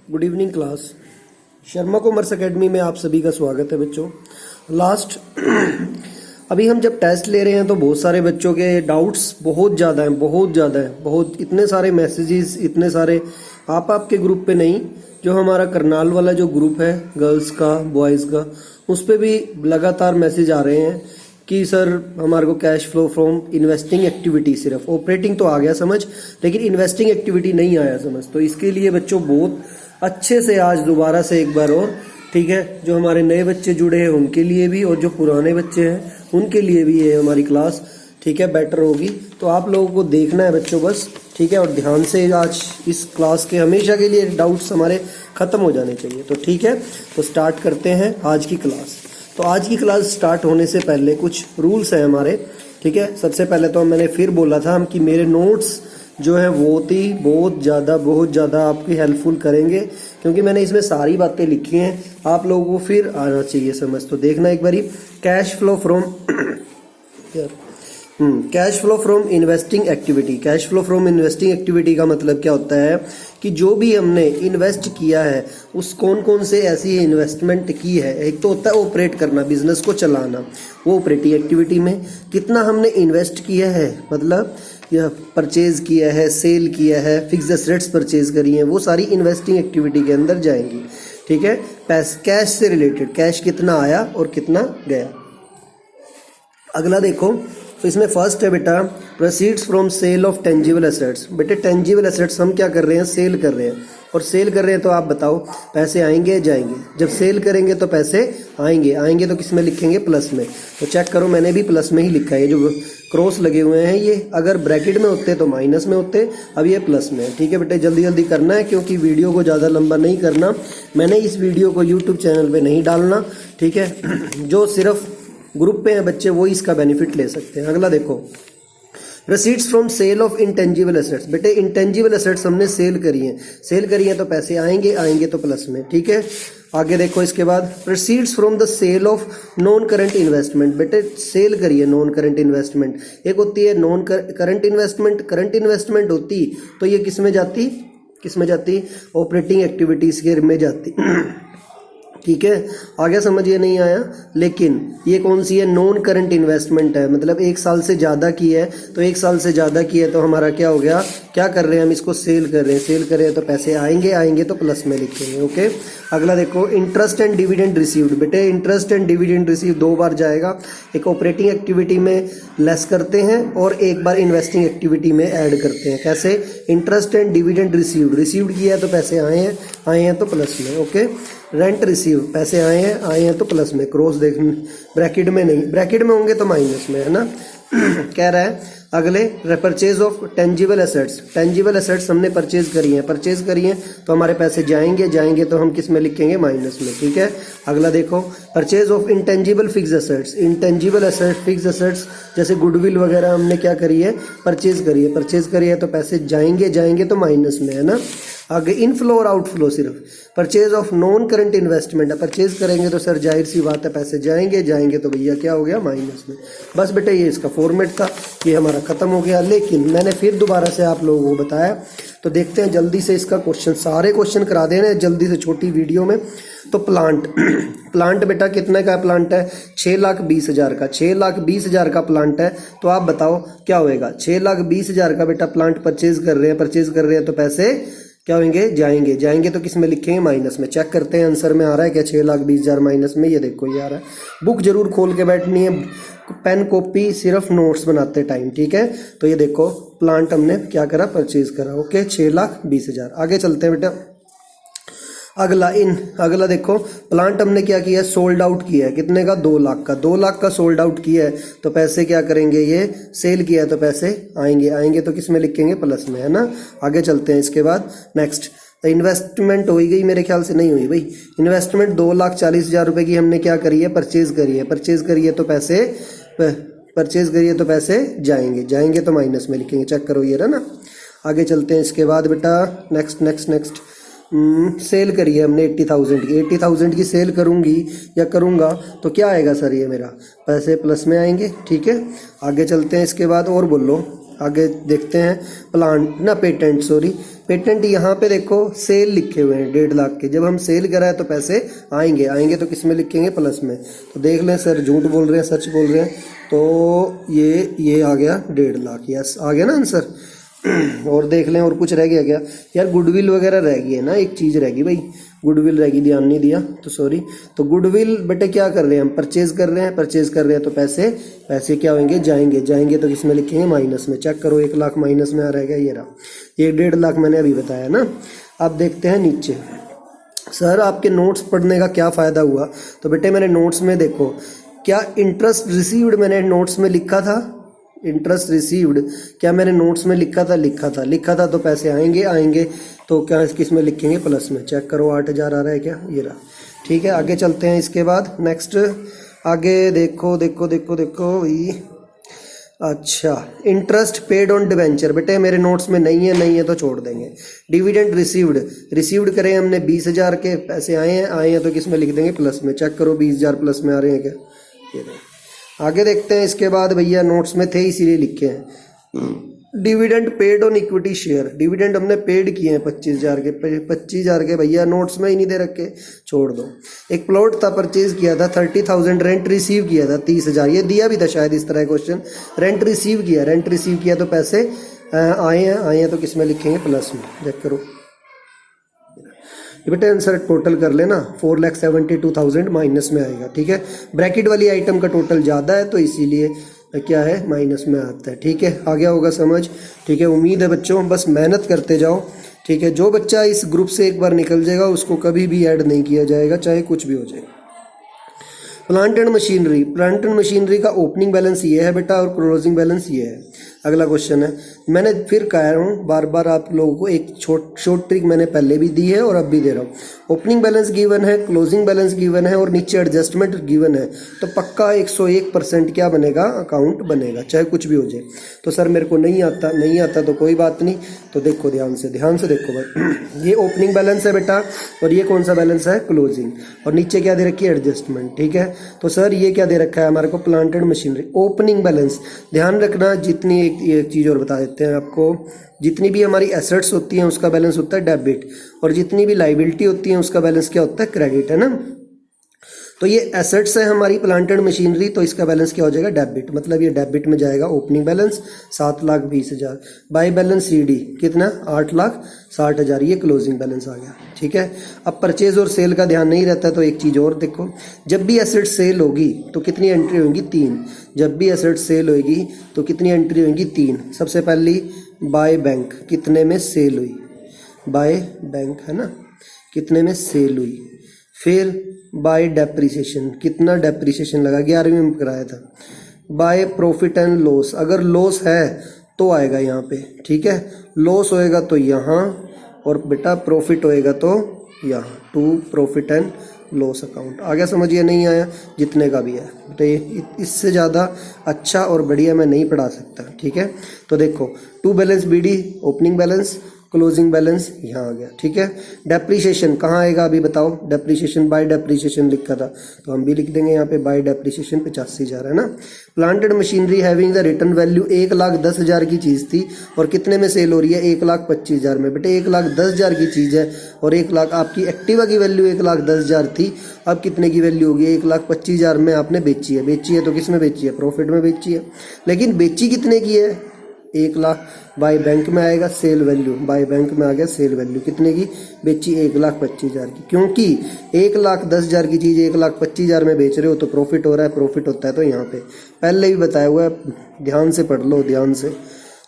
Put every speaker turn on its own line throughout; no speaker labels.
Good evening class. Sharma commerce academy में आप सभी का स्वागत है बच्चों। लास्ट अभी हम जब टेस्ट ले रहे हैं तो बहुत सारे बच्चों के डाउट्स बहुत ज़्यादा हैं, बहुत इतने सारे मैसेजेस, इतने सारे आपके ग्रुप पे नहीं, जो हमारा करनाल वाला जो ग्रुप है गर्ल्स का बॉयज़ का, उस पर भी लगातार मैसेज आ रहे हैं कि सर हमारे को cash flow from investing activity, सिर्फ ऑपरेटिंग तो आ गया समझ लेकिन इन्वेस्टिंग एक्टिविटी नहीं आया समझ। तो इसके लिए बच्चों बहुत अच्छे से आज दोबारा से एक बार और, ठीक है, जो हमारे नए बच्चे जुड़े हैं उनके लिए भी और जो पुराने बच्चे हैं उनके लिए भी ये हमारी क्लास, ठीक है, बेटर होगी। तो आप लोगों को देखना है बच्चों बस, ठीक है, और ध्यान से आज इस क्लास के हमेशा के लिए डाउट्स हमारे ख़त्म हो जाने चाहिए। तो ठीक है, तो स्टार्ट करते हैं आज की क्लास। तो आज की क्लास स्टार्ट होने से पहले कुछ रूल्स हैं हमारे, ठीक है। सबसे पहले तो मैंने फिर बोला था हम कि मेरे नोट्स जो है वो बहुत ज़्यादा आपकी हेल्पफुल करेंगे, क्योंकि मैंने इसमें सारी बातें लिखी हैं, आप लोगों को फिर आना चाहिए समझ। तो देखना एक बारी, cash flow from investing activity. Cash flow from investing activity का मतलब क्या होता है कि जो भी हमने इन्वेस्ट किया है उस कौन से ऐसी इन्वेस्टमेंट की है। एक तो होता है ऑपरेट करना, बिजनेस को चलाना, वो ऑपरेटिंग एक्टिविटी में कितना हमने इन्वेस्ट किया है, मतलब या परचेज किया है, सेल किया है, फिक्स एसेट्स परचेज करी हैं, वो सारी इन्वेस्टिंग एक्टिविटी के अंदर जाएंगी, ठीक है। कैश से रिलेटेड, कैश कितना आया और कितना गया। अगला देखो, तो इसमें फर्स्ट है बेटा proceeds from sale of tangible assets. बेटे टेंजिबल एसेट्स हम क्या कर रहे हैं, सेल कर रहे हैं, और सेल कर रहे हैं तो आप बताओ पैसे आएंगे जाएंगे। जब सेल करेंगे तो पैसे आएंगे तो किस में लिखेंगे, प्लस में। तो चेक करो, मैंने भी प्लस में ही लिखा है। ये जो क्रॉस लगे हुए हैं ये अगर ब्रैकेट में होते तो माइनस में होते, अब ये प्लस में है, ठीक है बेटे। जल्दी करना है क्योंकि वीडियो को ज़्यादा लंबा नहीं करना, मैंने इस वीडियो को यूट्यूब चैनल पर नहीं डालना, ठीक है। जो सिर्फ ग्रुप पे हैं बच्चे वो इसका बेनिफिट ले सकते हैं। अगला देखो, receipts from sale of intangible assets. बेटे इंटेंजिबल एसेट्स हमने सेल करी हैं तो पैसे आएंगे तो प्लस में, ठीक है। आगे देखो, इसके बाद proceeds from the sale of non current investment. बेटे सेल करिए नॉन करंट इन्वेस्टमेंट, एक होती है non current investment, current investment होती तो ये किस में जाती, ऑपरेटिंग एक्टिविटीज के में जाती, ठीक है। आगे समझिए नहीं आया, लेकिन ये कौन सी है, नॉन करंट इन्वेस्टमेंट है, मतलब एक साल से ज़्यादा की है। तो एक साल से ज़्यादा की है तो हमारा क्या हो गया, क्या कर रहे हैं हम, इसको सेल कर रहे हैं तो पैसे आएंगे तो प्लस में लिखेंगे, ओके। अगला देखो, इंटरेस्ट एंड डिविडेंड रिसीव्ड। बेटे इंटरेस्ट एंड डिविडेंड रिसीव दो बार जाएगा, एक ऑपरेटिंग एक्टिविटी में लेस करते हैं और एक बार इन्वेस्टिंग एक्टिविटी में ऐड करते हैं। कैसे, इंटरेस्ट एंड डिविडेंड रिसीव्ड किया है तो पैसे आए हैं तो प्लस में, ओके। रेंट रिसीव, पैसे आए हैं तो प्लस में, क्रॉस देख, ब्रैकेट में नहीं, ब्रैकेट में होंगे तो माइनस में, है ना। कह रहा है अगले, परचेज ऑफ टेंजिबल एसेट्स हमने परचेज करी हैं तो हमारे पैसे जाएंगे तो हम किस में लिखेंगे, माइनस में, ठीक है। अगला देखो, purchase of intangible fix assets. Intangible assets, fix assets जैसे गुडविल वगैरह हमने क्या करी है, परचेज करी है तो पैसे जाएंगे तो माइनस में, है ना। आगे इनफ्लो और आउटफ्लो, सिर्फ purchase of non current investment है, परचेज करेंगे तो सर जाहिर सी बात है पैसे जाएंगे तो भैया क्या हो गया, माइनस में। बस बेटे ये इसका फॉर्मेट था, ये हमारा खत्म हो गया। लेकिन मैंने फिर दोबारा से आप लोगों को बताया, तो देखते हैं जल्दी से इसका क्वेश्चन, सारे क्वेश्चन करा देने जल्दी से छोटी वीडियो में। तो प्लांट बेटा कितने का प्लांट है, 6,20,000 का, 6,20,000 का प्लांट है। तो आप बताओ क्या होएगा, 6,20,000 का बेटा प्लांट परचेज कर रहे हैं तो पैसे क्या होंगे, जाएंगे तो किस में लिखेंगे, माइनस में। चेक करते हैं आंसर में आ रहा है क्या, 6,20,000 माइनस में, ये देखो ये आ रहा है। बुक जरूर खोल के बैठनी है, पेन कॉपी सिर्फ नोट्स बनाते टाइम, ठीक है। तो ये देखो प्लांट हमने क्या करा, परचेज करा, ओके, 6,20,000। आगे चलते हैं बेटा। अगला देखो, प्लांट हमने क्या किया, सोल्ड आउट किया है, कितने का, 2 लाख का, 2 लाख का सोल्ड आउट किया है तो पैसे क्या करेंगे, ये सेल किया है तो पैसे आएंगे तो किस में लिखेंगे, प्लस में, है ना। आगे चलते हैं, इसके बाद नेक्स्ट, इन्वेस्टमेंट हो गई, मेरे ख्याल से नहीं हुई भाई। इन्वेस्टमेंट 2,40,000 रुपए की हमने क्या करी है, परचेज करी है तो पैसे जाएंगे तो माइनस में लिखेंगे। चेक करो ये रहा ना। आगे चलते हैं, इसके बाद बेटा नेक्स्ट सेल करी है हमने 80,000 की सेल करूंगा तो क्या आएगा सर, ये मेरा पैसे प्लस में आएंगे, ठीक है। आगे चलते हैं, इसके बाद और बोलो, आगे देखते हैं पेटेंट पेटेंट यहाँ पे देखो सेल लिखे हुए हैं 1.5 लाख के, जब हम सेल कराए तो पैसे आएंगे, आएंगे तो किस में लिखेंगे, प्लस में। तो देख लें सर झूठ बोल रहे हैं सच बोल रहे हैं, तो ये आ गया 1.5 लाख, यस आ गया ना आंसर। और देख लें और कुछ रह गया क्या यार, गुडविल वगैरह रह गई है ना, एक चीज़ रह गई भाई, गुडविल रह गई, ध्यान नहीं दिया तो सॉरी। तो गुडविल बेटे क्या कर रहे हैं हम, परचेज कर रहे हैं, परचेज कर रहे हैं तो पैसे क्या होंगे, जाएंगे तो किसमें लिखेंगे, माइनस में। चेक करो 1 लाख माइनस में आ रहेगा, ये रहा, ये 1.5 लाख मैंने अभी बताया ना। अब देखते हैं नीचे, सर आपके नोट्स पढ़ने का क्या फ़ायदा हुआ। तो बेटे मैंने नोट्स में देखो क्या इंटरेस्ट रिसीव्ड मैंने नोट्स में लिखा था, इंटरेस्ट रिसीव्ड क्या मैंने नोट्स में लिखा था तो पैसे आएंगे तो क्या किस में लिखेंगे, प्लस में। चेक करो 8,000 आ रहा है क्या, ये रहा। ठीक है आगे चलते हैं, इसके बाद नेक्स्ट आगे देखो ये अच्छा, इंटरेस्ट पेड ऑन डिवेंचर बेटे मेरे नोट्स में नहीं है तो छोड़ देंगे। डिविडेंड रिसीव्ड करें हमने 20,000 के पैसे आए हैं तो किस में लिख देंगे, प्लस में। चेक करो 20,000 प्लस में आ रहे हैं क्या, ये रहे। आगे देखते हैं इसके बाद, भैया नोट्स में थे इसीलिए लिखे हैं। Dividend paid on equity share, dividend हमने पेड किए हैं 25,000 के भैया नोट्स में ही नहीं दे रखे, छोड़ दो। एक प्लॉट था परचेज किया था 30,000, रेंट रिसीव किया था 30,000, ये दिया भी था शायद इस तरह क्वेश्चन। रेंट रिसीव किया तो पैसे आए हैं तो किस में लिखेंगे, प्लस में। चेक करो ये बेटा आंसर टोटल कर लेना, 4,72,000 माइनस में आएगा। ठीक है, ब्रैकेट वाली आइटम का टोटल ज़्यादा है तो इसीलिए क्या है, माइनस में आता है। ठीक है, आ गया होगा समझ। ठीक है, उम्मीद है बच्चों बस मेहनत करते जाओ। ठीक है, जो बच्चा इस ग्रुप से एक बार निकल जाएगा उसको कभी भी ऐड नहीं किया जाएगा, चाहे कुछ भी हो जाए। प्लांट एंड मशीनरी का ओपनिंग बैलेंस ये है बेटा और क्लोजिंग बैलेंस ये है। अगला क्वेश्चन है, मैंने फिर कह रहा हूँ बार बार आप लोगों को, एक शॉर्ट ट्रिक मैंने पहले भी दी है और अब भी दे रहा हूँ। ओपनिंग बैलेंस गिवन है, क्लोजिंग बैलेंस गिवन है और नीचे एडजस्टमेंट गिवन है, तो पक्का 101% क्या बनेगा, अकाउंट बनेगा, चाहे कुछ भी हो जाए। तो सर मेरे को नहीं आता तो कोई बात नहीं, तो देखो ध्यान से देखो भाई, ये ओपनिंग बैलेंस है बेटा और ये कौन सा बैलेंस है, क्लोजिंग, और नीचे क्या दे रखी है, एडजस्टमेंट। ठीक है, तो सर ये क्या दे रखा है हमारे को, plant and machinery. Opening balance ध्यान रखना, जितनी एक चीज़ और बता देते हैं आपको, जितनी भी हमारी एसेट्स होती हैं उसका बैलेंस होता है डेबिट, और जितनी भी लाइबिलिटी होती है उसका बैलेंस क्या होता है, क्रेडिट, है ना। तो ये एसेट्स है हमारी प्लांट एंड मशीनरी, तो इसका बैलेंस क्या हो जाएगा, डेबिट, मतलब ये डेबिट में जाएगा opening balance 7,20,000, by balance CD कितना, 8,60,000, ये क्लोजिंग बैलेंस आ गया। ठीक है, अब परचेज और सेल का ध्यान नहीं रहता तो एक चीज़ और देखो, जब भी एसेट सेल होगी तो कितनी एंट्री होगी, 3। जब भी एसेट सेल होगी तो कितनी एंट्री होगी, 3। सबसे पहली बाय बैंक, कितने में सेल हुई, बाय बैंक है ना, कितने में सेल हुई। फिर बाय डेप्रिसिएशन, कितना डेप्रिसिएशन लगा, 11वीं में कराया था। बाय प्रॉफिट एंड लॉस, अगर लॉस है तो आएगा यहाँ पे। ठीक है, लॉस होएगा तो यहाँ, और बेटा प्रॉफिट होएगा तो यहाँ, to profit and loss account. आगे समझिए, नहीं आया जितने का भी है बेटा, इससे ज़्यादा अच्छा और बढ़िया मैं नहीं पढ़ा सकता। ठीक है, तो देखो to balance BD opening balance, closing balance यहाँ आ गया। ठीक है, डेप्रीशिएशन कहाँ आएगा अभी बताओ, डेप्रीशिएशन बाय डेप्रीशिएशन लिखा था तो हम भी लिख देंगे यहाँ पे बाय डेप्रीशिएशन 85,000 है ना। Plant and machinery having the return value 1,10,000 की चीज़ थी और कितने में सेल हो रही है, 1,25,000 में। बेटे 1,10,000 की चीज़ है और 1 लाख आपकी एक्टिवा की वैल्यू 1,10,000 थी, अब कितने की वैल्यू होगी, 1,25,000 में आपने बेची है तो किस में बेची है, प्रॉफिट में बेची है। लेकिन बेची कितने की है, 1 लाख, बाय बैंक में आएगा सेल वैल्यू, बाय बैंक में आ गया सेल वैल्यू कितने की, बेची 1,25,000 की, क्योंकि 1,10,000 की चीज़ 1,25,000 में बेच रहे हो तो प्रॉफिट हो रहा है, प्रॉफिट होता है तो यहाँ पे पहले भी बताया हुआ है, ध्यान से पढ़ लो, ध्यान से,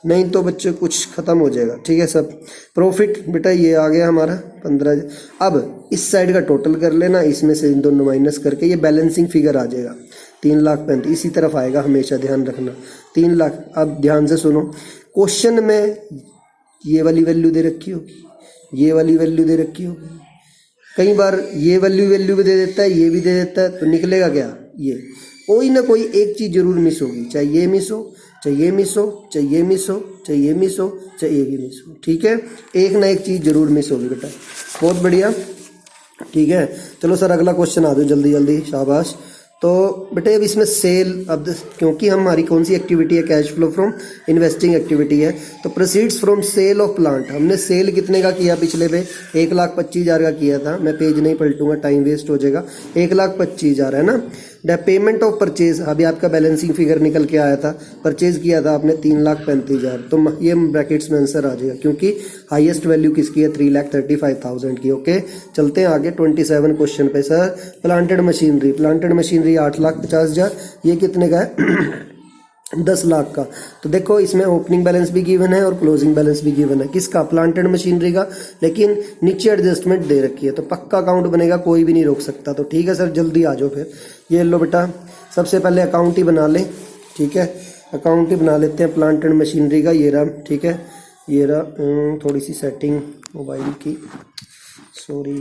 नहीं तो बच्चे कुछ खत्म हो जाएगा। ठीक है, सब प्रॉफिट बेटा ये आ गया हमारा 15। अब इस साइड का टोटल कर लेना, इसमें से इन दोनों माइनस करके ये बैलेंसिंग फिगर आ जाएगा 3,35,000, इसी तरफ आएगा, हमेशा ध्यान रखना 3 लाख। अब ध्यान से सुनो, क्वेश्चन में ये वाली वैल्यू दे रखी होगी, ये वाली वैल्यू दे रखी होगी, कई बार ये वैल्यू भी दे देता है, ये भी दे देता है, तो निकलेगा क्या, ये कोई ना कोई एक चीज़ जरूर मिस होगी, चाहे ये मिस हो, चाहे ये मिस हो, चाहे ये मिस हो, चाहे ये मिस हो, चाहे ये भी मिस हो। ठीक है, एक ना एक चीज़ जरूर मिस होगी बेटा, बहुत बढ़िया। ठीक है, चलो सर अगला क्वेश्चन आ जाओ जल्दी जल्दी, शाबाश। तो बेटे अब इसमें सेल, अब क्योंकि हमारी कौन सी एक्टिविटी है, cash flow from investing activity है, तो proceeds from sale of plant, हमने सेल कितने का किया पिछले पे, 1,25,000 का किया था। मैं पेज नहीं पलटूंगा, टाइम वेस्ट हो जाएगा। 1,25,000 है ना। द पेमेंट ऑफ परचेज, अभी आपका बैलेंसिंग फिगर निकल के आया था, परचेज किया था आपने 3,35,000, तो ये ब्रैकेट्स में आंसर आ जाएगा, क्योंकि हाईएस्ट वैल्यू किसकी है, 3,35,000 की। ओके, चलते हैं आगे 27 क्वेश्चन पे। Sir planted machinery, planted machinery 8,50,000, ये कितने का है 10 लाख का। तो देखो इसमें ओपनिंग बैलेंस भी गिवन है और क्लोजिंग बैलेंस भी गिवन है, किसका, प्लांटेड मशीनरी का, लेकिन नीचे एडजस्टमेंट दे रखी है, तो पक्का अकाउंट बनेगा, कोई भी नहीं रोक सकता। तो ठीक है सर, जल्दी आ जाओ फिर। ये लो बेटा, सबसे पहले अकाउंट ही बना लें, ठीक है, अकाउंट ही बना लेते हैं प्लांटेड मशीनरी का। ये रहा, ठीक है, ये रहा, थोड़ी सी सेटिंग मोबाइल की, सॉरी।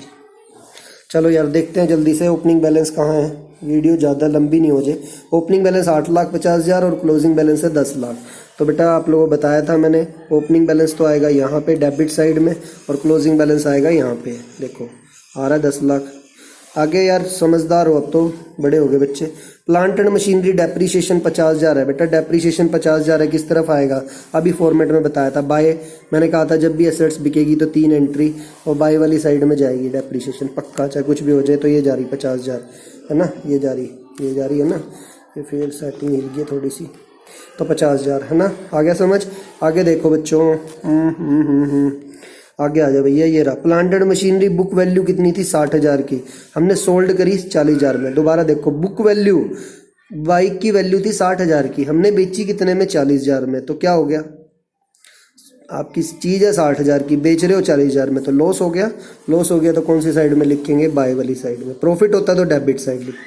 चलो यार देखते हैं जल्दी से ओपनिंग बैलेंस कहाँ है, वीडियो ज़्यादा लंबी नहीं हो जाए। ओपनिंग बैलेंस 8,50,000 और क्लोजिंग बैलेंस है 10 लाख। तो बेटा आप लोगों को बताया था मैंने, ओपनिंग बैलेंस तो आएगा यहाँ पे डेबिट साइड में और क्लोजिंग बैलेंस आएगा यहाँ पे, देखो आ रहा है 10 लाख। आगे यार समझदार हो, अब तो बड़े हो गए बच्चे। प्लांट एंड मशीनरी डेप्रीशिएशन 50,000 है बेटा, डेप्रीशिएशन 50,000 है, किस तरफ आएगा, अभी फॉर्मेट में बताया था, बाय। मैंने कहा था जब भी एसेट्स बिकेगी तो 3 एंट्री और बाय वाली साइड में जाएगी डेप्रीशिएशन, पक्का, चाहे कुछ भी हो जाए। तो ये जा रही 50,000 है ना, ये जा रही है ना, ये फिर सेटिंग हिल गई थोड़ी सी, तो 50,000 है ना। आ गया समझ। आगे देखो बच्चों, आगे आ जाओ भैया। ये रहा प्लांटेड मशीनरी, बुक वैल्यू कितनी थी 60,000 की, हमने सोल्ड करी 40,000 में। दोबारा देखो, बुक वैल्यू, बाइक की वैल्यू थी 60,000 की, हमने बेची कितने में, 40,000 में। तो क्या हो गया, आपकी चीज़ है 60,000 की, बेच रहे हो 40,000 में, तो लॉस हो गया। लॉस हो गया तो कौन सी साइड में लिखेंगे, बाय वाली साइड में। प्रॉफिट होता तो डेबिट साइड लिखते,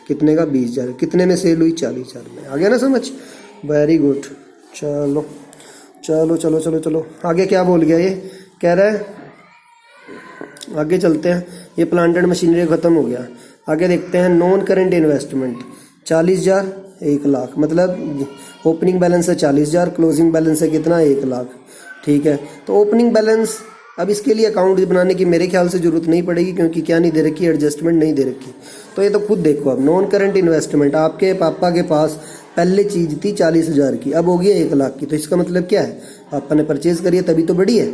कितने का, 20,000, कितने में सेल हुई, 40,000 में। आ गया ना समझ, वेरी गुड। चलो चलो चलो चलो चलो, आगे क्या बोल गया, ये कह रहा है, आगे चलते हैं। ये प्लांटेड मशीनरी खत्म हो गया। आगे देखते हैं नॉन करेंट इन्वेस्टमेंट, 40,000, 1 लाख, मतलब ओपनिंग बैलेंस है 40,000, क्लोजिंग बैलेंस है कितना, 1 लाख। ठीक है, तो ओपनिंग बैलेंस, अब इसके लिए अकाउंट बनाने की मेरे ख्याल से जरूरत नहीं पड़ेगी, क्योंकि क्या नहीं दे रखी, एडजस्टमेंट नहीं दे रखी। तो ये तो खुद देखो, अब नॉन करेंट इन्वेस्टमेंट, आपके पापा के पास पहले चीज़ थी 40,000 की, अब हो गई 1 लाख की। तो इसका मतलब क्या है, पापा ने परचेज करी है तभी तो बड़ी है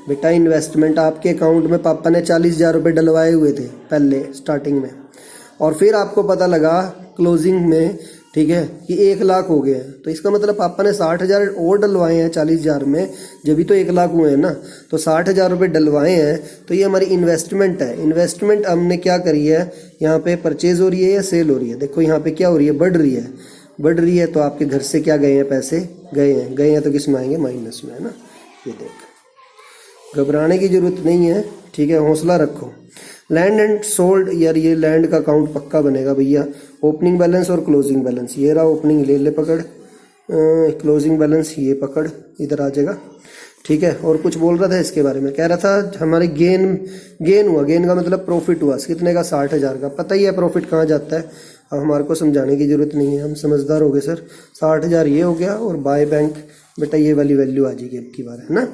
बेटा। इन्वेस्टमेंट आपके अकाउंट में पापा ने 40,000 रुपये डलवाए हुए थे पहले स्टार्टिंग में, और फिर आपको पता लगा क्लोजिंग में, ठीक है, कि 1 लाख हो गया है। तो इसका मतलब पापा ने 60,000 और डलवाए हैं 40,000 में, जब भी तो 1 लाख हुए हैं ना। तो 60,000 रुपये डलवाए हैं, तो ये हमारी इन्वेस्टमेंट है। इन्वेस्टमेंट हमने क्या करी है, यहाँ पे परचेज हो रही है या सेल हो रही है, देखो यहाँ पे क्या हो रही है, बढ़ रही है, बढ़ रही है। तो आपके घर से क्या गए हैं, पैसे गए हैं तो किस में आएंगे, माइनस में, है ना। ये देख, घबराने की जरूरत नहीं है, ठीक है, हौसला रखो। लैंड एंड सोल्ड, यार ये लैंड का अकाउंट पक्का बनेगा भैया। ओपनिंग बैलेंस और क्लोजिंग बैलेंस, ये रहा ओपनिंग, ले पकड़, क्लोजिंग बैलेंस ये पकड़, इधर आ जाएगा, ठीक है। और कुछ बोल रहा था इसके बारे में, कह रहा था हमारे गेन हुआ, गेन का मतलब प्रॉफिट हुआ, कितने का, 60,000 का। पता ही है प्रॉफिट कहाँ जाता है, अब हमारे को समझाने की जरूरत नहीं है, हम समझदार हो गए सर। 60,000 ये हो गया, और बाय बैंक बेटा ये वाली वैल्यू आ जाएगी अब की बार, है ना।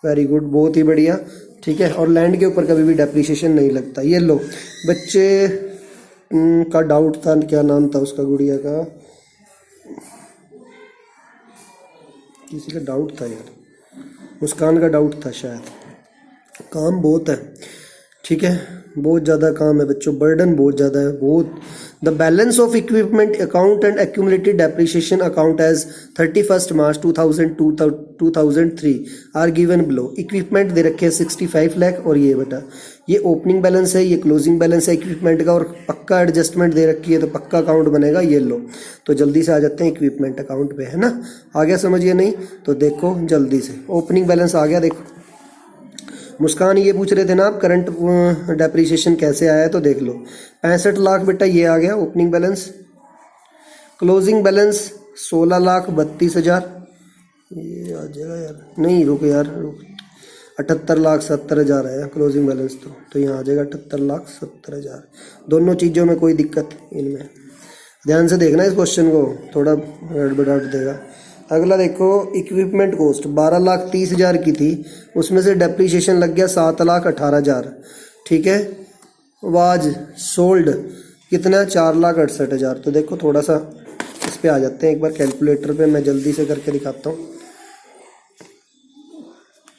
वेरी गुड, बहुत ही बढ़िया, ठीक है। और लैंड के ऊपर कभी भी डेप्रीशिएशन नहीं लगता। ये लो बच्चे का डाउट था, क्या नाम था उसका, गुड़िया का, किसी का डाउट था यार, मुस्कान का डाउट था शायद। काम बहुत है, ठीक है, बहुत ज़्यादा काम है बच्चों, बर्डन बहुत ज़्यादा है, बहुत। The balance of equipment account and accumulated depreciation account as 31 March 2003 are given below. Equipment दे रखे हैं 65 लाख, और ये बेटा ये ओपनिंग बैलेंस है, ये क्लोजिंग बैलेंस है इक्विपमेंट का, और पक्का एडजस्टमेंट दे रखी है, तो पक्का अकाउंट बनेगा। ये लो, तो जल्दी से आ जाते हैं इक्विपमेंट अकाउंट पे, है ना। आ गया समझिए, नहीं तो देखो जल्दी से, ओपनिंग बैलेंस आ गया। देखो मुस्कान ये पूछ रहे थे ना आप, करंट डेप्रीशिएशन कैसे आया है, तो देख लो 65 लाख बेटा ये आ गया ओपनिंग बैलेंस। क्लोजिंग बैलेंस 16,32,000, ये आ जाएगा यार, नहीं रुक यार रुक, 78,70,000 है क्लोजिंग बैलेंस, तो यहाँ आ जाएगा 78,70,000। दोनों चीज़ों में कोई दिक्कत इनमें, ध्यान से देखना इस क्वेश्चन को, थोड़ा गड़बड़ाहट देगा। अगला देखो, इक्विपमेंट कॉस्ट 12,30,000 की थी, उसमें से डेप्रीशिएशन लग गया 7,18,000, ठीक है। वाज सोल्ड कितना 4,68,000। तो देखो थोड़ा सा इस पे आ जाते हैं एक बार कैलकुलेटर पे, मैं जल्दी से करके दिखाता हूँ।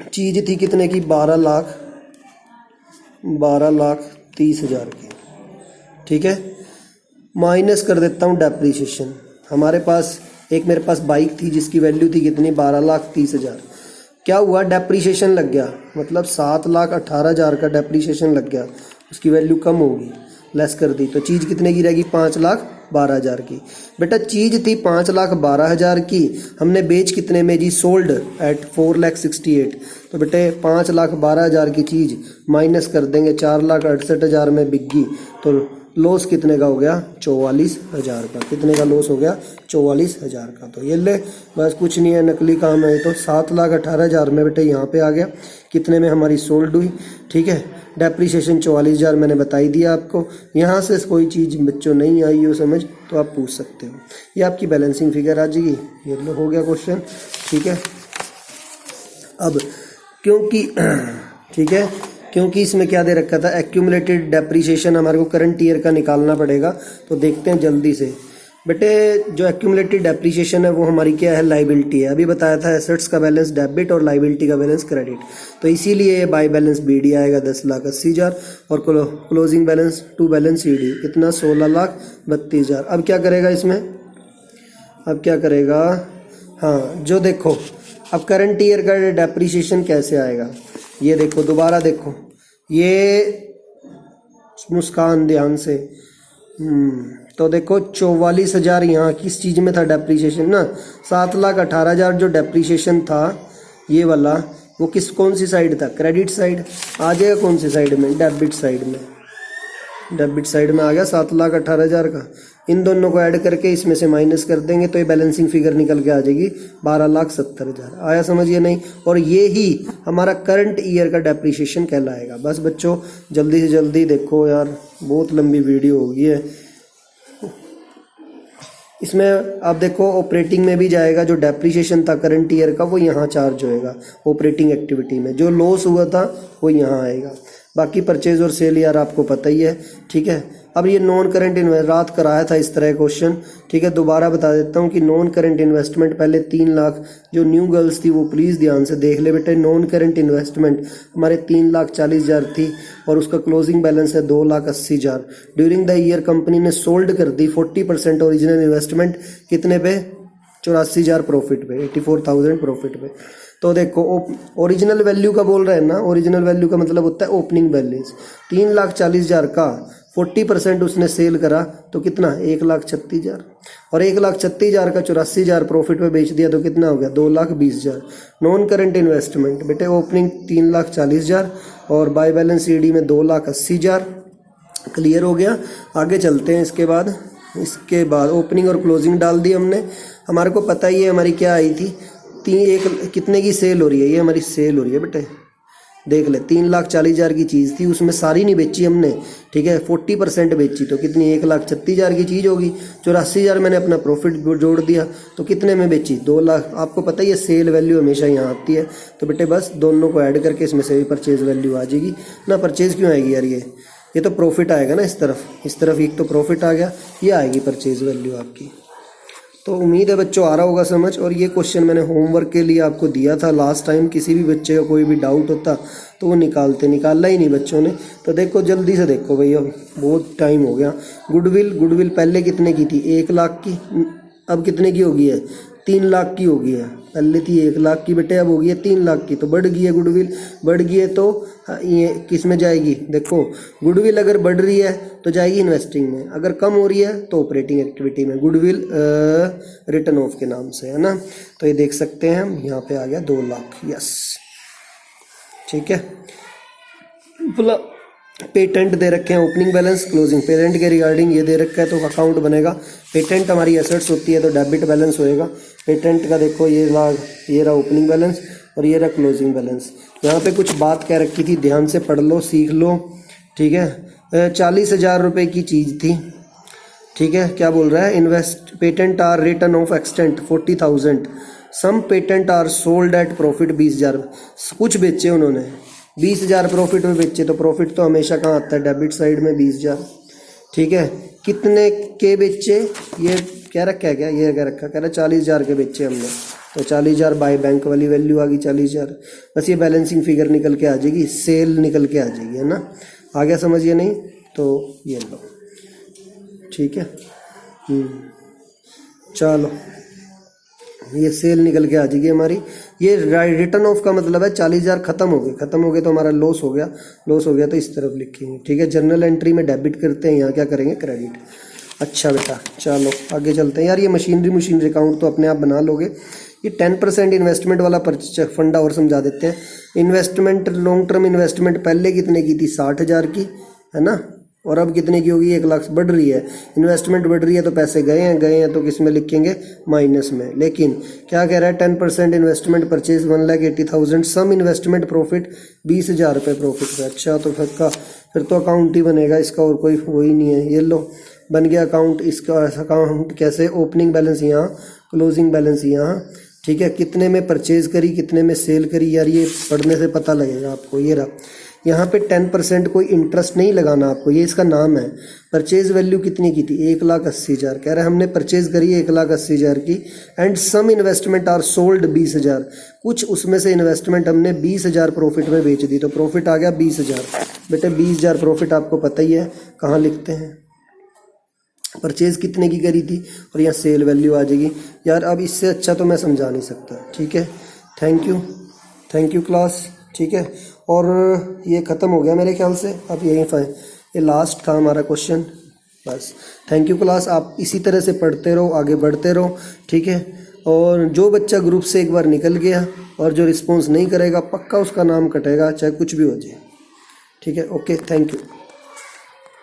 चीज़ थी कितने की, 12,30,000 की, ठीक है। माइनस कर देता हूँ डेप्रीशिएशन। हमारे पास मेरे पास बाइक थी जिसकी वैल्यू थी कितनी, 12,30,000। क्या हुआ, डेप्रीशिएशन लग गया, मतलब 7,18,000 का डेप्रीशिएशन लग गया, उसकी वैल्यू कम होगी, लेस कर दी, तो चीज़ कितने की रहेगी, 5,12,000 की। बेटा चीज़ थी 5,12,000 की, हमने बेच कितने में जी, सोल्ड एट 4,68,000। तो बेटे 5,12,000 की चीज़ माइनस कर देंगे, 4,68,000 में बिकी, तो लॉस कितने का हो गया, 44,000 का। कितने का लॉस हो गया, 44,000 का। तो ये ले, बस कुछ नहीं है, नकली काम है। तो 7,18,000 में बेटे यहाँ पे आ गया, कितने में हमारी सोल्ड हुई, ठीक है। डेप्रीशिएशन 44,000 मैंने बताई दिया आपको। यहाँ से कोई चीज़ बच्चों नहीं आई हो समझ तो आप पूछ सकते हो, ये आपकी बैलेंसिंग फिगर आ जाएगी। ये लो हो गया क्वेश्चन, ठीक है। अब क्योंकि ठीक है, क्योंकि इसमें क्या दे रखा था, एक्यूमुलेटेड डेप्रीशिएशन हमारे को करंट ईयर का निकालना पड़ेगा। तो देखते हैं जल्दी से बेटे, जो एक्यूमुलेटेड डेप्रीशिएशन है वो हमारी क्या है, लाइबिलिटी है। अभी बताया था एसेट्स का बैलेंस डेबिट और लाइबिलिटी का बैलेंस क्रेडिट। तो इसीलिए बाय बैलेंस बीडी आएगा 10,80,000 और closing balance to balance CD कितना, 16,32,000। अब क्या करेगा इसमें, अब क्या करेगा, हाँ जो देखो अब करंट ईयर का डेप्रीशिएशन कैसे आएगा, ये देखो दोबारा देखो, ये मुस्कान ध्यान से, तो देखो 44,000 यहाँ किस चीज़ में था डेप्रीशिएशन ना, 7,18,000 जो डेप्रीशिएशन था ये वाला, वो कौन सी साइड था, क्रेडिट साइड। आ जाएगा कौन सी साइड में, डेबिट साइड में, डेबिट साइड में आ गया 7,18,000 का। इन दोनों को ऐड करके इसमें से माइनस कर देंगे तो ये बैलेंसिंग फिगर निकल के आ जाएगी 12,70,000। आया समझिए नहीं, और ये ही हमारा करंट ईयर का डेप्रीशिएशन कहलाएगा। बस बच्चों जल्दी से जल्दी देखो यार, बहुत लंबी वीडियो होगी है। इसमें आप देखो ऑपरेटिंग में भी जाएगा, जो डेप्रीशिएशन था करंट ईयर का वो यहाँ चार्ज होएगा ऑपरेटिंग एक्टिविटी में, जो लॉस हुआ था वो यहाँ आएगा। बाकी परचेज और सेल यार आपको पता ही है, ठीक है। अब ये नॉन करंट इन्वेस्ट, रात कराया था इस तरह क्वेश्चन, ठीक है। दोबारा बता देता हूँ कि नॉन करंट इन्वेस्टमेंट पहले 3 लाख, जो न्यू गर्ल्स थी वो प्लीज़ ध्यान से देख ले बेटे। नॉन करंट इन्वेस्टमेंट हमारे 3,40,000 थी और उसका क्लोजिंग बैलेंस है 2,80,000। ड्यूरिंग द ईयर कंपनी ने सोल्ड कर दी 40% ओरिजिनल इन्वेस्टमेंट, कितने पे, 84,000 प्रॉफिट पे, 84,000 प्रॉफिट पे। तो देखो ओरिजिनल वैल्यू का बोल रहे हैं ना, ओरिजिनल वैल्यू का मतलब होता है ओपनिंग बैलेंस। 3,40,000 का 40% उसने सेल करा तो कितना, 1,36,000, और 1,36,000 का 84,000 प्रॉफिट पे बेच दिया तो कितना हो गया, 2,20,000। नॉन करंट इन्वेस्टमेंट बेटे ओपनिंग 3,40,000 और बाय बैलेंस सीडी में 2,80,000। क्लियर हो गया, आगे चलते हैं। इसके बाद ओपनिंग और क्लोजिंग डाल दी हमने। हमारे को पता ही है हमारी क्या आई थी, कितने की सेल हो रही है, ये हमारी सेल हो रही है बेटे, देख ले 3,40,000 की चीज़ थी, उसमें सारी नहीं बेची हमने, ठीक है, 40% बेची तो कितनी, 1,36,000 की चीज़ होगी। 84,000 मैंने अपना प्रॉफिट जोड़ दिया तो कितने में बेची, 2 लाख। आपको पता ही है सेल वैल्यू हमेशा यहाँ आती है, तो बेटे बस दोनों को ऐड करके इसमें से भी परचेज वैल्यू आ जाएगी ना। परचेज क्यों आएगी यार, ये तो प्रॉफिट आएगा ना, इस तरफ एक तो प्रॉफिट आ गया, ये आएगी परचेज वैल्यू आपकी। तो उम्मीद है बच्चों आ रहा होगा समझ। और ये क्वेश्चन मैंने होमवर्क के लिए आपको दिया था लास्ट टाइम, किसी भी बच्चे को कोई भी डाउट होता तो वो निकाला ही नहीं बच्चों ने। तो देखो जल्दी से देखो भैया, बहुत टाइम हो गया। गुडविल पहले कितने की थी, 1 लाख की, अब कितने की हो गई है, 3 लाख की हो गई है। पहले थी 1 लाख की बेटे, अब हो गई है 3 लाख की, तो बढ़ गई है गुडविल। बढ़ गई है तो ये किस में जाएगी, देखो गुडविल अगर बढ़ रही है तो जाएगी इन्वेस्टिंग में, अगर कम हो रही है तो ऑपरेटिंग एक्टिविटी में। गुडविल रिटर्न ऑफ के नाम से है ना। तो ये देख सकते हैं हम, यहाँ पे आ गया 2 लाख, यस ठीक है। पेटेंट दे रखे हैं, ओपनिंग बैलेंस क्लोजिंग, पेटेंट के रिगार्डिंग ये दे रखा है तो अकाउंट बनेगा। पेटेंट हमारी एसेट्स होती है तो डेबिट बैलेंस होएगा। पेटेंट का देखो ये रहा ओपनिंग बैलेंस और ये रहा क्लोजिंग बैलेंस। यहाँ पे कुछ बात कह रखी थी, ध्यान से पढ़ लो, सीख लो, ठीक है। 40,000 रुपये की चीज़ थी, ठीक है। क्या बोल रहा है, patent are return off extent 40,000, some patent are sold at profit 20,000। कुछ बेचे उन्होंने 20,000 प्रॉफिट में बेचे, तो प्रॉफिट तो हमेशा कहाँ आता है, डेबिट साइड में 20,000, ठीक है। कितने के बेचे, ये क्या रखा है, क्या ये क्या रखा, कह रहा 40,000 के बेचे हमने, तो 40,000 बाय बैंक वाली वैल्यू आ गई 40,000। बस ये बैलेंसिंग फिगर निकल के आ जाएगी, सेल निकल के आ जाएगी, है ना। आ गया समझिए नहीं, तो ये लो, ठीक है। चलो ये सेल निकल के आ जाएगी हमारी। ये रिटर्न ऑफ का मतलब है 40,000 खत्म हो गए तो हमारा लॉस हो गया, तो इस तरफ लिखेंगे, ठीक है। जर्नल एंट्री में डेबिट करते हैं, यहाँ क्या करेंगे, क्रेडिट। अच्छा बेटा चलो आगे चलते हैं। यार ये मशीनरी अकाउंट तो अपने आप बना लोगे। ये 10% इन्वेस्टमेंट वाला फंडा और समझा देते हैं। इन्वेस्टमेंट, लॉन्ग टर्म इन्वेस्टमेंट पहले कितने की थी, 60,000 की, है ना, और अब कितने की होगी, 1 लाख। बढ़ रही है इन्वेस्टमेंट, बढ़ रही है तो पैसे गए हैं तो किस में लिखेंगे, माइनस में। लेकिन क्या कह रहा है, 10% investment purchase 1,80,000, some investment profit 20,000 रुपये प्रॉफिट है। अच्छा तो फिर तो अकाउंट ही बनेगा इसका, और कोई वो ही नहीं है। ये लो बन गया अकाउंट। इसका अकाउंट कैसे, ओपनिंग बैलेंस यहाँ, क्लोजिंग बैलेंस यहाँ, ठीक है। कितने में परचेज करी, कितने में सेल करी, यार ये पढ़ने से पता लगेगा आपको। ये रहा, यहाँ पे 10% कोई इंटरेस्ट नहीं लगाना आपको, ये इसका नाम है। परचेज वैल्यू कितनी की थी, 1,80,000, कह रहे हैं हमने परचेज करी 1,80,000 की। And some investment are sold 20,000, कुछ उसमें से इन्वेस्टमेंट हमने 20,000 प्रॉफिट में बेच दी, तो प्रॉफिट आ गया 20,000। बेटे 20,000 प्रॉफिट आपको पता ही है, कहाँ लिखते हैं, परचेज कितने की करी थी, और यहाँ सेल वैल्यू आ जाएगी। यार अब इससे अच्छा तो मैं समझा नहीं सकता, ठीक है। थैंक यू क्लास, ठीक है। और ये ख़त्म हो गया मेरे ख्याल से, अब ये लास्ट था हमारा क्वेश्चन, बस। थैंक यू क्लास, आप इसी तरह से पढ़ते रहो, आगे बढ़ते रहो, ठीक है। और जो बच्चा ग्रुप से एक बार निकल गया और जो रिस्पॉन्स नहीं करेगा, पक्का उसका नाम कटेगा, चाहे कुछ भी हो जाए, ठीक है। Okay, thank you.